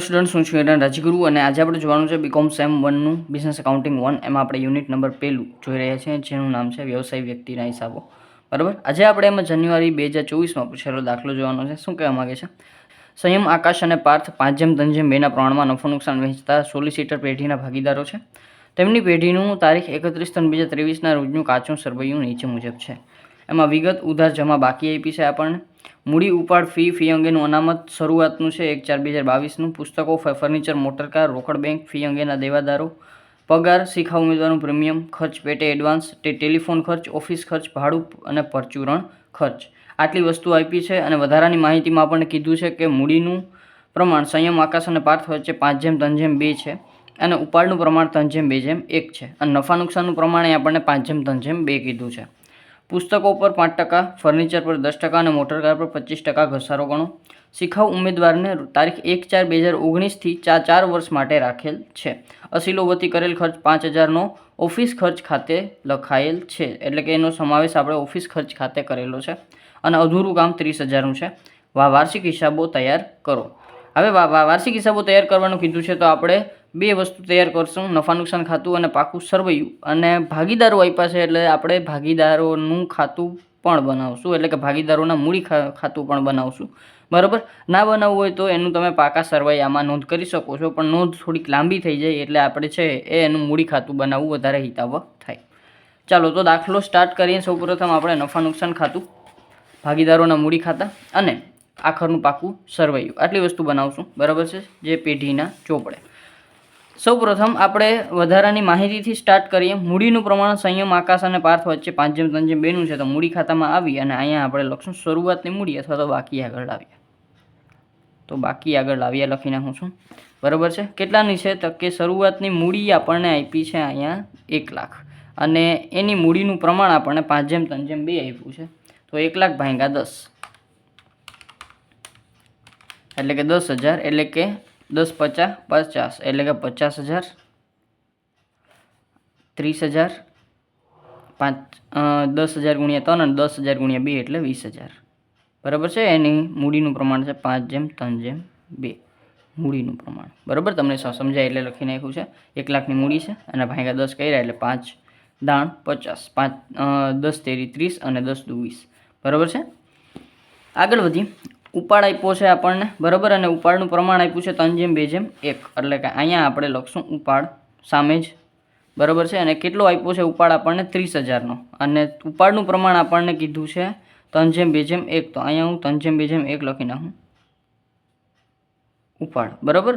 Student હું છું Eden રાજગુરુ અને આજે આપણે જોવાનું છે બીકોમ સેમ 1 નું બિઝનેસ એકાઉન્ટિંગ 1 એમાં આપણે યુનિટ નંબર 1 જોઈ રહ્યા છીએ જેનું નામ છે વ્યવસાય વ્યક્તિના હિસાબો. બરાબર. આજે આપણે એમાં જાન્યુઆરી 2024માં પૂછેલો દાખલો જોવાનો છે. શું કહેવા માંગે છે? સંયમ, આકાશ અને પાર્થ 5:3:2ના પ્રમાણમાં નફો નુકસાન વહેંચતા સોલિસિટર પેઢીના ભાગીદારો છે. તેમની પેઢીનું તારીખ 31/3/2023ના રોજનું કાચું સરવૈયું નીચે મુજબ છે. એમાં વિગત ઉધાર જમા બાકી આપી છે આપણને. મૂડી ઉપાડ ફી અંગેનું અનામત શરૂઆતનું છે 1/4/2022નું. પુસ્તકો, ફર્નિચર, મોટરકાર, રોકડ બેંક, ફી અંગેના દેવાદારો, પગાર, શિખા ઉમેદવારનું પ્રીમિયમ, ખર્ચ પેટે એડવાન્સ, ટેલિફોન ખર્ચ, ઓફિસ ખર્ચ, ભાડું અને પરચુરણ ખર્ચ. આટલી વસ્તુ આપી છે અને વધારાની માહિતીમાં આપણને કીધું છે કે મૂડીનું પ્રમાણ સંયમ, આકાશ અને પાર્થ વચ્ચે 5:3:2 છે અને ઉપાડનું પ્રમાણ 3:2:1 છે અને નફા નુકસાનનું પ્રમાણ આપણને 5:3:2 કીધું છે. પુસ્તકો પર 5%, ફર્નિચર પર 10% અને મોટરકાર પર 25% ઘસારો ગણો. શિખાઉ ઉમેદવારને તારીખ 1/4/2019થી 4 વર્ષ માટે રાખેલ છે. અસીલોવતી કરેલ ખર્ચ 5,000નો ઓફિસ ખર્ચ ખાતે લખાયેલ છે, એટલે કે એનો સમાવેશ આપણે ઓફિસ ખર્ચ ખાતે કરેલો છે અને અધૂરું કામ 30,000નું છે. વાર્ષિક હિસાબો તૈયાર કરો. હવે વાર્ષિક હિસાબો તૈયાર કરવાનું કીધું છે તો આપણે બે વસ્તુ તૈયાર કરશું, નફા નુકસાન ખાતું અને પાકું સરવૈયું. અને ભાગીદારો આપ્યા છે એટલે આપણે ભાગીદારોનું ખાતું પણ બનાવશું, એટલે કે ભાગીદારોના મૂડી ખાતું પણ બનાવશું. બરાબર. ના બનાવવું હોય તો એનું તમે પાકા સરવૈયામાં નોંધ કરી શકો છો, પણ નોંધ થોડીક લાંબી થઈ જાય એટલે આપણે છે એનું મૂડી ખાતું બનાવવું વધારે હિતાવહ થાય. ચાલો તો દાખલો સ્ટાર્ટ કરીએ. સૌપ્રથમ આપણે નફા નુકસાન ખાતું, ભાગીદારોના મૂડી ખાતા અને આખરનું પાકું સરવૈયું આટલી વસ્તુ બનાવશું. બરાબર છે, જે પેઢીના ચોપડે. સૌપ્રથમ આપણે વધારાની માહિતીથી સ્ટાર્ટ કરીએ. મૂડીનું પ્રમાણ સંયમ, આકાશ અને પાર્થ વચ્ચે 5:3:2નું છે તો મૂડી ખાતામાં આવી અને અહીંયા આપણે લખશું શરૂઆતની મૂડી અથવા તો બાકી આગળ લાવીએ. તો બાકી આગળ લાવીએ લખી નાખું છું. બરાબર છે. કેટલાની છે તો કે શરૂઆતની મૂડી આપણને આપી છે અહીંયા 1 લાખ અને એની મૂડીનું પ્રમાણ આપણને 5:3:2 આપ્યું છે. તો 1 લાખ ભાગ્યા 10 એટલે કે 10,000, એટલે કે 10×5 = 50, એટલે કે 50,000, 30,000, 10,000 × 3 અને 10,000 × 2 એટલે 20,000. બરાબર છે. એની મૂડીનું પ્રમાણ છે 5:3:2 મૂડીનું પ્રમાણ. બરાબર, તમને સમજાય એટલે લખી નાખ્યું છે. 1 લાખની મૂડી છે અને ભાગ્યા 10 કર્યા એટલે 5 દાણ 50, 10 તેરી 30 અને 10 દુ 20. બરાબર છે. આગળ વધી. ઉપાડ આપ્યો છે આપણને. બરાબર, અને ઉપાડનું પ્રમાણ આપ્યું છે 3:2:1, એટલે કે અહીંયા આપણે લખશું ઉપાડ સામે જ. બરાબર છે. અને કેટલો આપ્યો છે ઉપાડ આપણને? 30,000નો. અને ઉપાડનું પ્રમાણ આપણને કીધું છે 3:2:1, તો અહીંયા હું 3:2:1 લખી નાખું ઉપાડ. બરાબર,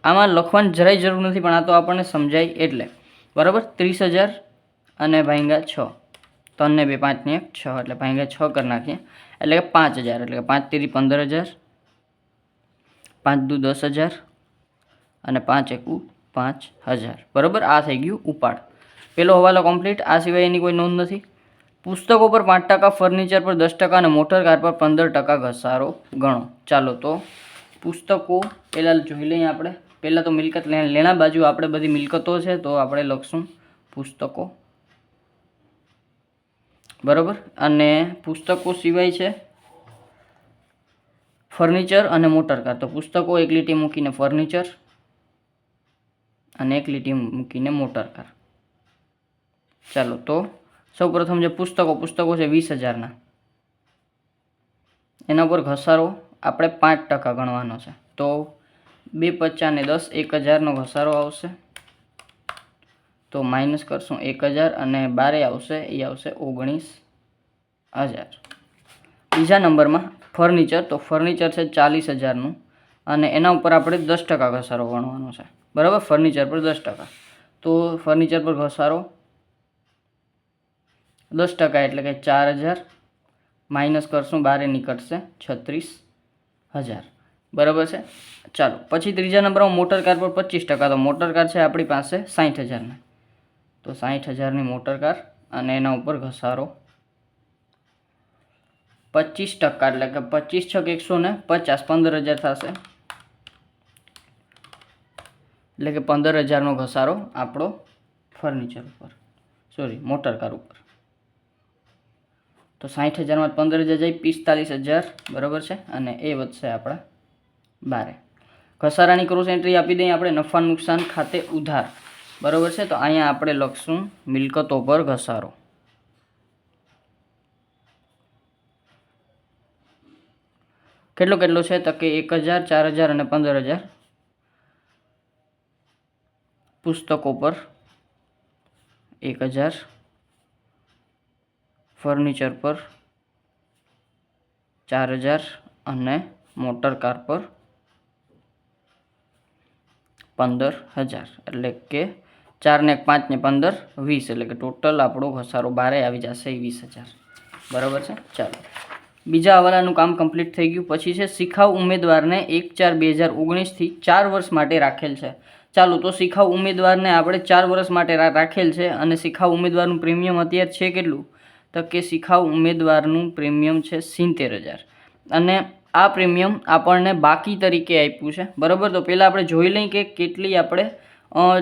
આમાં લખવાની જરાય જરૂર નથી પણ આ તો આપણને સમજાય એટલે. બરાબર. 30,000 અને ભાગ્યા 6, 3 ને 2 5 ને 1 6, એટલે ભાગ્યા 6 કરી નાખીએ એટલે કે 5,000, એટલે કે 5 તેરી 15,000, 5 દુ 10,000 અને 5 એકુ 5,000. બરાબર, આ થઈ ગયું ઉપાડ. પેલો હવાલો કમ્પ્લીટ. આ સિવાય એની કોઈ નોંધ નથી. પુસ્તકો પર 5%, ફર્નિચર પર 10% અને મોટર કાર પર 15% ઘસારો ગણો. ચાલો તો પુસ્તકો પહેલાં જોઈ લઈએ આપણે. પહેલાં તો મિલકત લેણા બાજુ આપણે બધી મિલકતો છે તો આપણે લખશું પુસ્તકો. બરાબર, અને પુસ્તકો સિવાય છે ફર્નિચર અને મોટર કાર. તો પુસ્તકો એક લીટી મૂકીને ફર્નિચર અને એક લીટી મૂકીને મોટર કાર. ચાલો તો સૌપ્રથમ જે પુસ્તકો છે 20,000ના, એના પર ઘસારો આપણે 5% ગણવાનો છે. તો 2 × 5 = 10, 1,000નો ઘસારો આવશે. તો માઇનસ કરશું 1,000 અને 12 આવશે, એ આવશે 19,000. બીજા નંબરમાં ફર્નિચર. તો ફર્નિચર છે 40,000નું અને એના ઉપર આપણે 10% ઘસારો ગણવાનો છે. બરાબર, ફર્નિચર પર 10%. તો ફર્નિચર પર ઘસારો 10% એટલે કે 4,000, માઇનસ કરશું 12 નીકળશે 36,000. બરાબર છે. ચાલો પછી ત્રીજા નંબરમાં મોટર કાર પર 25%. તો મોટર કાર છે આપણી પાસે 60,000ની, તો 60,000ની મોટર કાર અને એના ઉપર ઘસારો 25%, એટલે કે 25 × 150, 15,000 થશે, એટલે કે 15,000નો ઘસારો આપણો ફર્નિચર ઉપર, મોટર કાર ઉપર. તો 60,000માં 15,000 જાય 45,000. બરાબર છે. અને એ વધશે આપણા 12. ઘસારાની ક્રોસ એન્ટ્રી આપી દઈએ આપણે નફા નુકસાન ખાતે ઉધાર, બરાબર છે. તો અહીંયા આપણે લખશું મિલકતો પર ઘસારો. કેટલો કેટલો છે તો કે 1000, 4000 અને 15000. પુસ્તકો પર 1000, ફર્નિચર પર 4000 અને મોટર કાર પર 15000. એટલે કે 4 ને 5 ને 15, 20. એટલે કે ટોટલ આપણો ઘસારો બારે આવી જશે 20000, બરાબર છે. ચાલો, બીજા હવાલાનું કામ કમ્પ્લીટ થઈ ગયું. પછી છે શિખાઉ ઉમેદવારને 1/4/2019 4 વર્ષ માટે રાખેલ છે. ચાલો, તો શિખાઉ ઉમેદવારને આપણે 4 વર્ષ માટે રાખેલ છે અને શિખાઉ ઉમેદવારનું પ્રીમિયમ અત્યારે છે કેટલું તો કે શિખાઉ ઉમેદવારનું પ્રીમિયમ છે 70000 અને આ પ્રીમિયમ આપણને બાકી તરીકે આપ્યું છે, બરાબર. તો પહેલાં આપણે જોઈ લઈએ કે કેટલી આપણે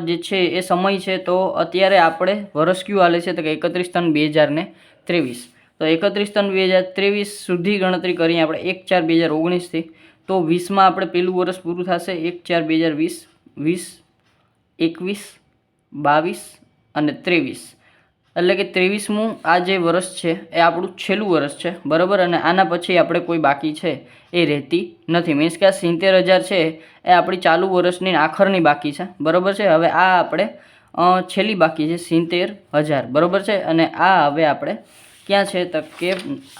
જે છે એ સમય છે. તો અત્યારે આપણે વર્ષ કયું હાલે છે તો કે 31/3/2023. તો 31/3/2023 સુધી ગણતરી કરીએ આપણે 1/4/2019થી. તો 20માં આપણે પહેલું વર્ષ પૂરું થશે 1/4/2020, 20, 21, 22 અને 23. એટલે કે 23મું આ જે વર્ષ છે એ આપણું છેલ્લું વર્ષ છે, બરાબર. અને આના પછી આપણે કોઈ બાકી છે એ રહેતી નથી. મીન્સ કે આ 70000 છે એ આપણી ચાલુ વર્ષની આખરની બાકી છે, બરાબર છે. હવે આ આપણે છેલ્લી બાકી છે 70000, બરાબર છે. અને આ હવે આપણે ક્યાં છે તો કે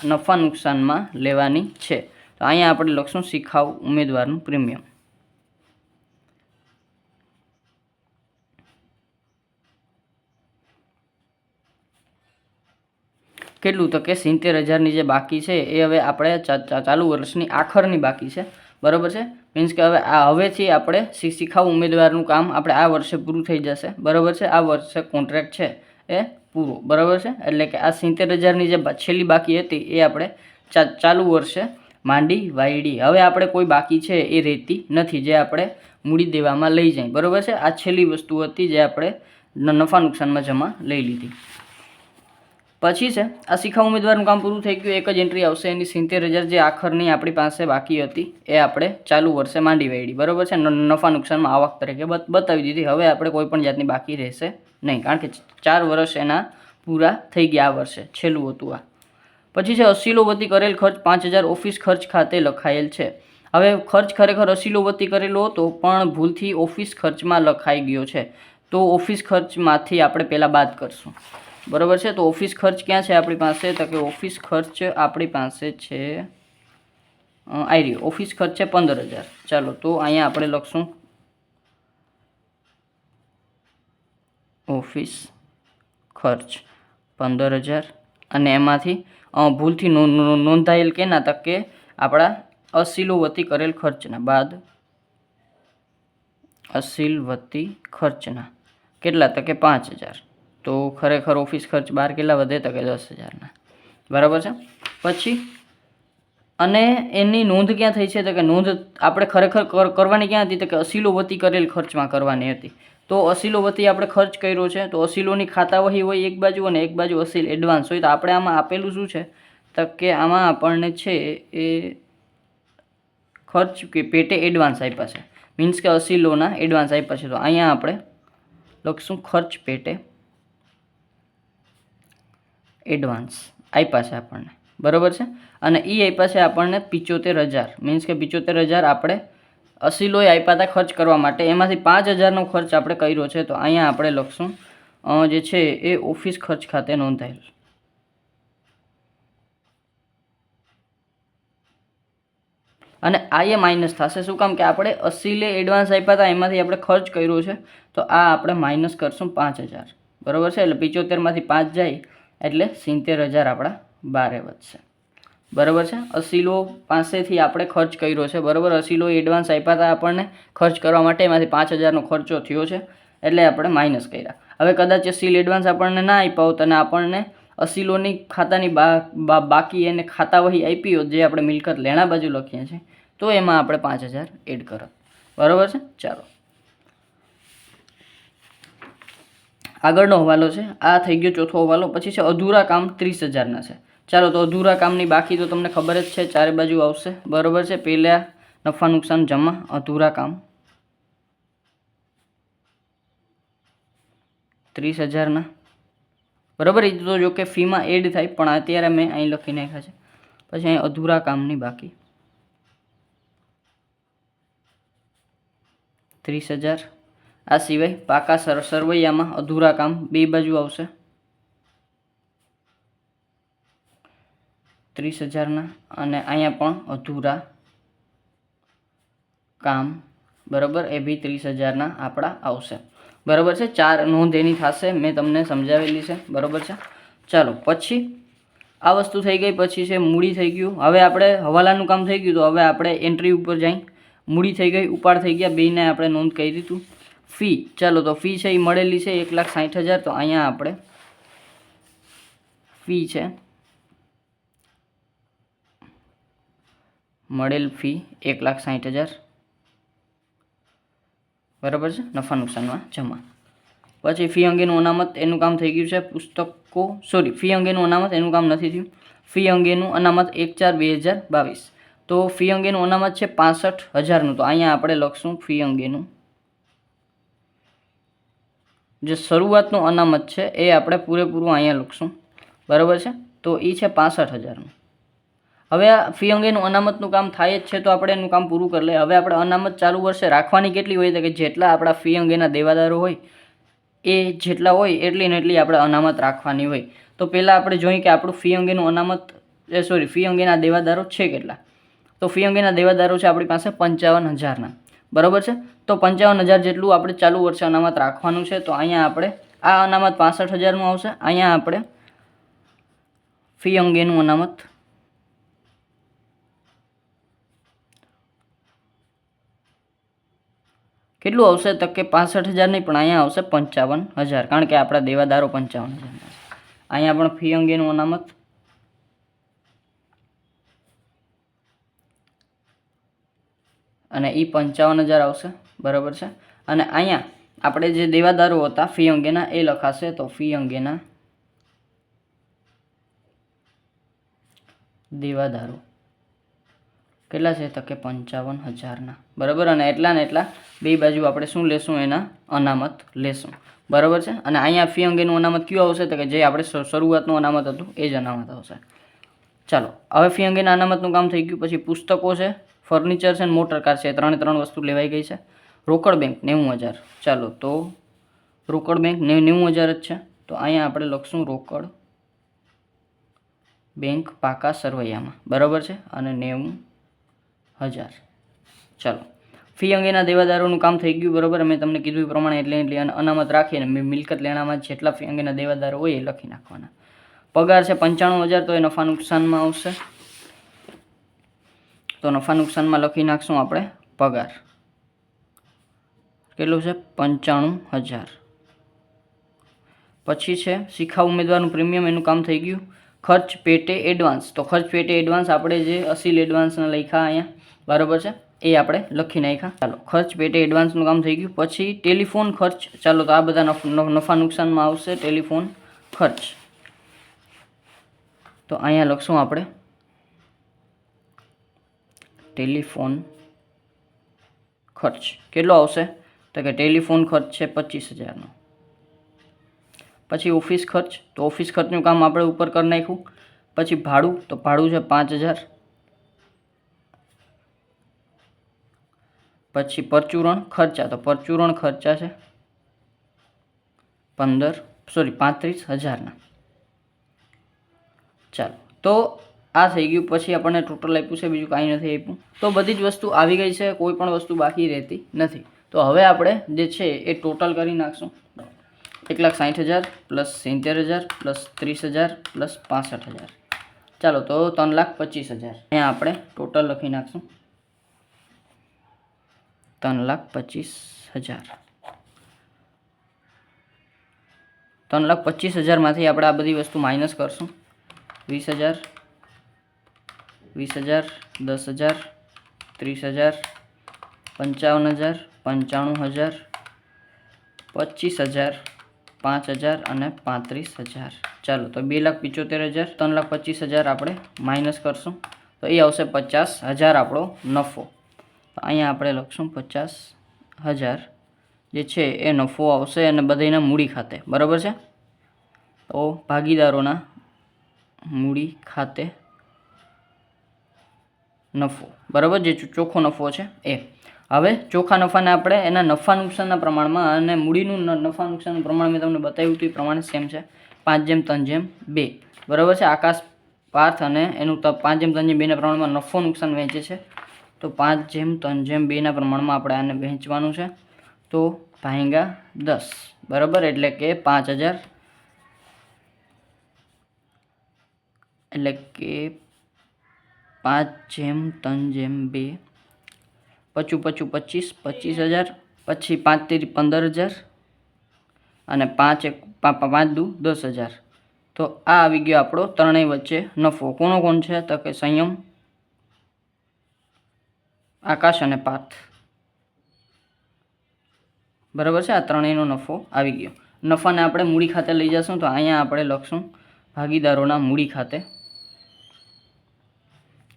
નફા નુકસાનમાં લેવાની છે. તો અહીંયા આપણે લખશું શિખાઉ ઉમેદવારનું પ્રીમિયમ. કેટલું તો કે 70000ની જે બાકી છે એ હવે આપણે ચાલુ વર્ષની આખરની બાકી છે, બરાબર છે. મીન્સ કે હવે હવેથી આપણે શિખાઉ ઉમેદવારનું કામ આપણે આ વર્ષે પૂરું થઈ જશે, બરાબર છે. આ વર્ષે કોન્ટ્રાક્ટ છે એ પૂરો, બરાબર છે. એટલે કે આ 70000ની જે છેલ્લી બાકી હતી એ આપણે ચાલુ વર્ષે માંડી વાયડી. હવે આપણે કોઈ બાકી છે એ રહેતી નથી જે આપણે મૂડી દેવામાં લઈ જાય, બરાબર છે. આ છેલ્લી વસ્તુ હતી જે આપણે નફા નુકસાનમાં જમા લઈ લીધી. પછી છે આ શિખાઉ ઉમેદવારનું કામ પૂરું થઈ ગયું. એક જ એન્ટ્રી આવશે એની 70000 જે આખરની આપણી પાસે બાકી હતી એ આપણે ચાલુ વર્ષે માંડી વાયડી, બરાબર છે. નફા નુકસાનમાં આવક તરીકે બતાવી દીધી. હવે આપણે કોઈ પણ જાતની બાકી રહેશે નહીં, કારણ કે 4 વર્ષ એના પૂરા થઈ ગયા. આ વર્ષે છેલ્લું હતું આ. પછી છે અસીલો વતી કરેલ ખર્ચ 5000 ઓફિસ ખર્ચ ખાતે લખાયેલ છે. હવે ખર્ચ ખરેખર અસીલો વતી કરેલો હતો પણ ભૂલથી ઓફિસ ખર્ચમાં લખાઈ ગયો છે. તો ઓફિસ ખર્ચમાંથી આપણે પહેલાં બાદ કરશું, બરાબર છે. તો ઓફિસ ખર્ચ ક્યાં છે આપણી પાસે તો કે ઓફિસ ખર્ચ આપણી પાસે છે આ રહ્યો. ઓફિસ ખર્ચ છે 15000. ચાલો, તો અહીંયા આપણે લખશું ઓફિસ ખર્ચ 15000 અને એમાંથી ભૂલથી નોંધાયેલ કેના તક કે આપણા અસીલો વતી કરેલ ખર્ચના બાદ અસીલ વતી ખર્ચના કેટલા તો કે 5000. તો ખરેખર ઓફિસ ખર્ચ બહાર કેટલા વધે તો કે 10000ના, બરાબર છે. પછી અને એની નોંધ ક્યાં થઈ છે તો કે નોંધ આપણે ખરેખર કરવાની ક્યાં હતી તો કે અસીલો વતી કરેલ ખર્ચમાં કરવાની હતી. તો અસીલો વતી આપણે ખર્ચ કર્યો છે તો અસીલોની ખાતા વહી હોય એક બાજુ અને એક બાજુ અસીલ એડવાન્સ હોય. તો આપણે આમાં આપેલું શું છે તો કે આમાં આપણને છે એ ખર્ચ કે પેટે એડવાન્સ આપ્યા છે. મીન્સ કે અસીલોના એડવાન્સ આપ્યા છે. તો અહીંયા આપણે લખશું ખર્ચ પેટે એડવાન્સ આપ્યા છે આપણને, બરાબર છે. અને એ આપ્યા છે આપણને 75000. મીન્સ કે 75000 આપણે અસીલોએ આપ્યા હતા ખર્ચ કરવા માટે. એમાંથી 5000નો ખર્ચ આપણે કર્યો છે. તો અહીંયા આપણે લખશું જે છે એ ઓફિસ ખર્ચ ખાતે નોંધાયેલ. અને આ એ માઇનસ થશે. શું કામ કે આપણે અસીલે એડવાન્સ આપ્યા હતા એમાંથી આપણે ખર્ચ કર્યો છે. તો આ આપણે માઇનસ કરશું 5000, બરાબર છે. એટલે 75માંથી 5 જાય એટલે 70000 આપણા બારે વધશે, બરાબર છે. અસીલો પાસેથી આપણે ખર્ચ કર્યો છે, બરાબર. અસીલો એડવાન્સ આપ્યા હતા આપણને ખર્ચ કરવા માટે, એમાંથી 5000નો ખર્ચો થયો છે એટલે આપણે માઇનસ કર્યા. હવે કદાચ અસીલ એડવાન્સ આપણને ના આપ્યા હોત અને આપણને અસીલોની ખાતાની બાકી એને ખાતા વહી આપી હોત જે આપણે મિલકત લેણા બાજુ લખીએ છીએ તો એમાં આપણે 5000 એડ કરત, બરાબર છે. ચાલો, આગળનો હવાલો છે આ થઈ ગયો ચોથો હવાલો. પછી છે અધૂરા કામ 30000ના છે. ચાલો, તો અધૂરા કામની બાકી તો તમને ખબર જ છે ચારે બાજુ આવશે, બરાબર છે. પહેલાં નફા નુકસાન જમા અધૂરા કામ 30,000 બરાબર. એ તો જો કે ફીમાં એડ થાય, પણ અત્યારે મેં અહીં લખી નાખ્યા છે. પછી અહીં અધૂરા કામની બાકી 30,000. આ સિવાય પાકા સરવૈયામાં અધૂરા કામ બે બાજુ આવશે 30,000 અને અહીંયા પણ અધૂરા કામ બરાબર એ બી 30,000 આપણા આવશે. બરાબર છે. 4 નોંધ એની થશે, મેં તમને સમજાવેલી છે. બરાબર છે. ચાલો પછી આ વસ્તુ થઈ ગઈ. પછી છે મૂડી થઈ ગયું. હવે આપણે હવાલાનું કામ થઈ ગયું, તો હવે આપણે એન્ટ્રી ઉપર જઈ મૂડી થઈ ગઈ, ઉપાડ થઈ ગયા, બેને આપણે નોંધ કરી દીધું. ફી, ચાલો તો ફી છે એ મળેલી છે 1,60,000. તો અહીંયા આપણે ફી છે મળેલ ફી 1,60,000 બરાબર છે. નફા નુકસાનમાં જમા. પછી ફી અંગેનું અનામત એનું કામ થઈ ગયું છે. પુસ્તકો ફી અંગેનું અનામત એનું કામ નથી થયું. ફી અંગેનું અનામત 1/4/2022. તો ફી અંગેનું અનામત છે 65,000. તો અહીંયા આપણે લખશું ફી અંગેનું જે શરૂઆતનું અનામત છે એ આપણે પૂરેપૂરું અહીંયા લખશું. બરાબર છે. તો એ છે 65,000. હવે આ ફી અંગેનું અનામતનું કામ થાય જ છે, તો આપણે એનું કામ પૂરું કરી લઈએ. હવે આપણે અનામત ચાલુ વર્ષે રાખવાની કેટલી હોય, તો કે જેટલા આપણા ફી અંગેના દેવાદારો હોય એ જેટલા હોય એટલી ને એટલી આપણે અનામત રાખવાની હોય. તો પહેલાં આપણે જોઈએ કે આપણું ફી અંગેનું અનામત ફી અંગેના દેવાદારો છે કેટલા. તો ફી અંગેના દેવાદારો છે આપણી પાસે 55,000. બરાબર છે. તો 55,000 જેટલું આપણે ચાલુ વર્ષે અનામત રાખવાનું છે. તો અહીંયા આપણે આ અનામત 65,000નું આવશે. અહીંયા આપણે ફી અંગેનું અનામત કેટલું આવશે, તો કે 65,000 નહીં, પણ અહીંયા આવશે 55,000, કારણ કે આપણા દેવાદારો 55,000. અહીંયા પણ ફી અંગેનું અનામત અને એ 55,000 આવશે. બરાબર છે. અને અહીંયા આપણે જે દેવાદારો હતા ફી અંગેના એ લખાશે. તો ફી અંગેના દેવાદારો કેટલા છે, તો કે 55,000. બરાબર. અને એટલા ને એટલા બે બાજુ આપણે શું લેશું, એના અનામત લેશું. બરાબર છે. અને અહીંયા ફી અંગેનું અનામત કયું આવશે, તો કે જે આપણે શરૂઆતનું અનામત હતું એ જ અનામત આવશે. ચાલો હવે ફી અંગેના અનામતનું કામ થઈ ગયું. પછી પુસ્તકો છે, ફર્નિચર છે, મોટર કાર છે, 3 વસ્તુ લેવાઈ ગઈ છે. રોકડ બેંક 90,000. ચાલો તો રોકડ બેંક 90,000 જ છે. તો અહીંયા આપણે લખશું રોકડ બેંક પાકા સરવૈયામાં. બરાબર છે. અને 90,000. ચાલો ફી અંગેના દેવાદારોનું કામ થઈ ગયું. બરાબર. મેં તમને કીધું એ પ્રમાણે એટલે અનામત રાખીને મિલકત લેણામાં જેટલા ફી અંગેના દેવાદારો હોય એ લખી નાખવાના. પગાર છે 95,000. તો એ નફા નુકસાનમાં આવશે. તો નફા નુકસાનમાં લખી નાખશું આપણે પગાર કેટલું છે 95,000. પછી છે શિખાઉ ઉમેદવારનું પ્રીમિયમ, એનું કામ થઈ ગયું. ખર્ચ પેટે એડવાન્સ. તો ખર્ચ પેટે એડવાન્સ આપણે જે અસીલ એડવાન્સના લખ્યા અહીંયા. બરાબર છે. એ આપણે લખી નાખ્યા. ચાલો ખર્ચ પેટે એડવાન્સનું કામ થઈ ગયું. પછી ટેલિફોન ખર્ચ. ચાલો તો આ બધા નફા નુકસાનમાં આવશે ટેલિફોન ખર્ચ. તો અહીંયા લખશું આપણે ટેલિફોન ખર્ચ કેટલો આવશે, તો કે ટેલિફોન ખર્ચ છે 25,000. પછી ઓફિસ ખર્ચ. તો ઓફિસ ખર્ચનું કામ આપણે ઉપર કરી નાખ્યું. પછી ભાડું. તો ભાડું છે 5,000. પછી પરચુરણ ખર્ચા. તો પરચુરણ ખર્ચા છે 35,000. ચાલો તો આ થઈ ગયું. પછી આપણને ટોટલ આપ્યું છે, બીજું કાંઈ નથી આપ્યું. તો બધી જ વસ્તુ આવી ગઈ છે, કોઈ પણ વસ્તુ બાકી રહેતી નથી. તો હવે આપણે જે છે એ ટોટલ કરી નાખશું. 1,60,000 પ્લસ 70,000 પ્લસ 30,000 પ્લસ 65,000. ચાલો તો 3,25,000. અહીંયા આપણે ટોટલ લખી નાખશું 3,25,000. 3,25,000માંથી આપણે આ બધી વસ્તુ માઇનસ કરશું. 20,000 20,000 10,000 30,000 55,000 95,000 25,000 5,000 અને 35,000. ચાલો તો 2,75,000. 3,25,000 આપણે માઇનસ કરશું. તો એ આવશે 50,000 આપણો નફો. તો અહીંયા આપણે લખશું 50,000 જે છે એ નફો આવશે અને બધાના મૂડી ખાતે, બરાબર છે. તો ભાગીદારોના મૂડી ખાતે નફો, બરાબર, જે ચોખ્ખો નફો છે એ. હવે ચોખ્ખા નફાને આપણે એના નફા નુકસાનના પ્રમાણમાં અને મૂડીનું નફા નુકસાનનું પ્રમાણ મેં તમને બતાવ્યું હતું એ પ્રમાણે સેમ છે, 5:3:2, બરાબર છે. આકાશ, પાર્થ અને એનું 5:3:2ના પ્રમાણમાં નફો નુકસાન વહેંચે છે. તો 5:3:2ના પ્રમાણમાં આપણે આને વહેંચવાનું છે. તો ભાગ્યા 10, બરાબર, એટલે કે 5000, એટલે કે 5:3:2, 55 25, 25,000, પછી 5 15,000 અને 5 દુ 10,000. તો આ આવી ગયો આપણો ત્રણેય વચ્ચે નફો. કોનો કોણ છે? તો કે સંયમ, આકાશ અને પાર્થ, બરાબર છે. આ ત્રણેયનો નફો આવી ગયો. નફાને આપણે મૂડી ખાતે લઈ જશું તો અહીંયા આપણે લખશું ભાગીદારોના મૂડી ખાતે,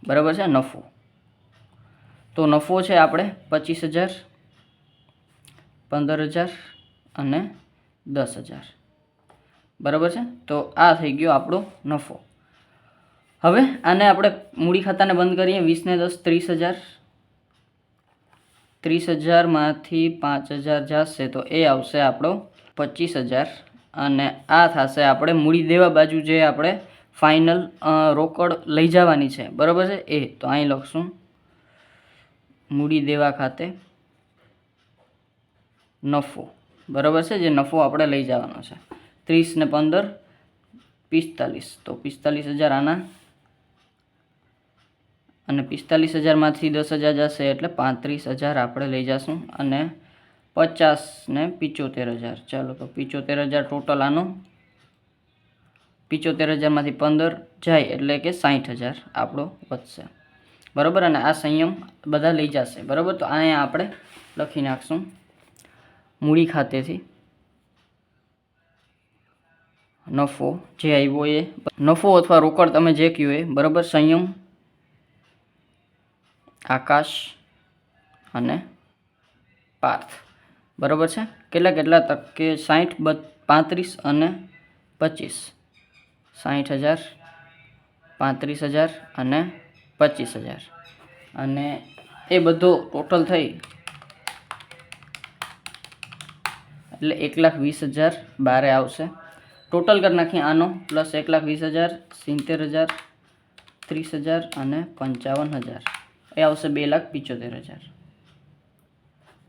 બરાબર છે, નફો. તો નફો છે આપણે 25,000, 15,000 અને 10,000, બરાબર છે. તો આ થઈ ગયો આપણો નફો. હવે આને આપણે મૂડી ખાતાને બંધ કરીએ. 20 ને 10 30,000, 30,000માંથી 5,000 જશે તો એ આવશે આપણો 25,000 અને આ થશે આપણે મૂડી દેવા બાજુ જે આપણે ફાઇનલ રોકડ લઈ જવાની છે, બરાબર છે એ. તો અહીં લખશું મૂડી દેવા ખાતે નફો, બરાબર છે, જે નફો આપણે લઈ જવાનો છે. 30 ને 15 45, તો 45,000 આના અને 45,000માંથી 10,000 જશે એટલે 35,000 આપણે લઈ જશું અને 50 ને 75,000, ચાલો તો 75,000 ટોટલ આનો. 75,000માંથી 15 જાય એટલે કે 60,000 આપણો વધશે, બરાબર. અને આ સંયમ બધા લઈ જશે, બરાબર. તો અહીંયા આપણે લખી નાખશું મૂડી ખાતેથી નફો જે આવ્યો એ નફો અથવા રોકડ તમે જે કહ્યું એ, બરાબર. સંયમ, આકાશ અને પાર્થ, બરાબર છે. કેટલા તક કે 60 35 અને 25, 60,000 35,000 અને 25,000 અને એ બધો ટોટલ થઈ એટલે 1,20,000 બારે આવશે. ટોટલ કરી નાખીએ આનો પ્લસ 1,20,000, 70,000, 30,000 અને 55,000, એ આવશે 2,75,000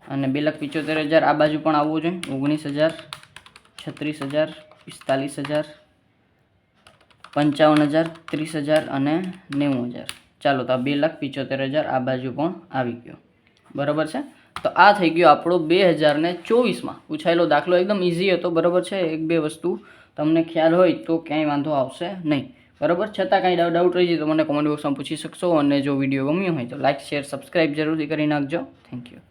અને 2,75,000 આ બાજુ પણ આવવું જોઈએ. 19,000, 36,000, 45,000, 55,000, 30,000 અને 90,000. ચાલો તો આ 2,75,000 આ બાજુ પણ આવી ગયો, બરાબર છે. તો આ થઈ ગયો આપણો 2024માં પૂછાયેલો દાખલો. એકદમ ઇઝી હતો, બરાબર છે. એક બે વસ્તુ તમને ખ્યાલ હોય તો ક્યાંય વાંધો આવશે નહીં, બરાબર. છતાં કાંઈ ડાઉટ રહી જાય તો મને કોમેન્ટ બોક્સમાં પૂછી શકશો અને જો વિડીયો ગમ્યો હોય તો લાઇક શેર સબસ્ક્રાઈબ જરૂરથી કરી નાખજો. Thank you.